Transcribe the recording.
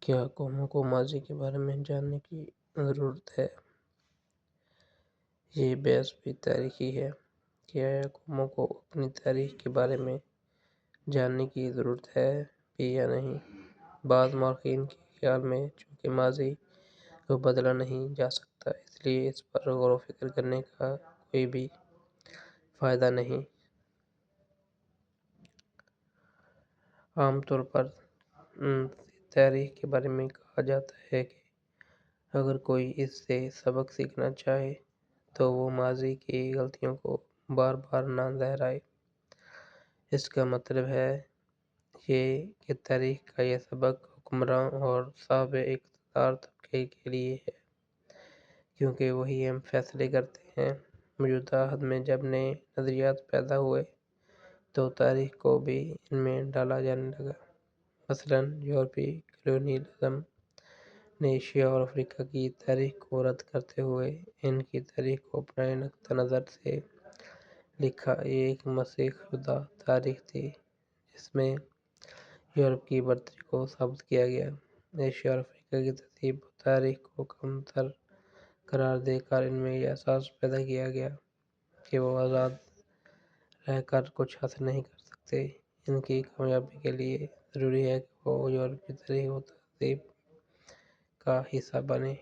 کیا قوموں کو ماضی کے بارے میں جاننے کی ضرورت ہے؟ یہ بحث بھی تاریخی ہے کہ آیا قوموں کو اپنی تاریخ کے بارے میں جاننے کی ضرورت ہے بھی یا نہیں۔ بعض مورخین کے خیال میں چونکہ ماضی کو بدلا نہیں جا سکتا، اس لیے اس پر غور و فکر کرنے کا کوئی بھی فائدہ نہیں۔ عام طور پر تاریخ کے بارے میں کہا جاتا ہے کہ اگر کوئی اس سے سبق سیکھنا چاہے تو وہ ماضی کی غلطیوں کو بار بار نہ دہرائے۔ اس کا مطلب ہے یہ کہ تاریخ کا یہ سبق حکمراں اور صاحب اقتدار طبقے کے لیے ہے، کیونکہ وہی اہم فیصلے کرتے ہیں۔ موجودہ عہد میں جب نئے نظریات پیدا ہوئے تو تاریخ کو بھی ان میں ڈالا جانے لگا۔ مثلاً یورپی کالونیلزم نے ایشیا اور افریقہ کی تاریخ کو رد کرتے ہوئے ان کی تاریخ کو اپنے نقطہ نظر سے لکھا۔ یہ ایک مسخ شدہ تاریخ تھی جس میں یورپ کی برتری کو ثابت کیا گیا۔ ایشیا اور افریقہ کی تہذیب و تاریخ کو کم تر قرار دے کر ان میں یہ احساس پیدا کیا گیا کہ وہ آزاد رہ کر کچھ حاصل نہیں کر سکتے۔ ان کی کامیابی کے لیے ضروری ہے کہ وہ یورپی تاریخ و تہذیب کا حصہ بنیں۔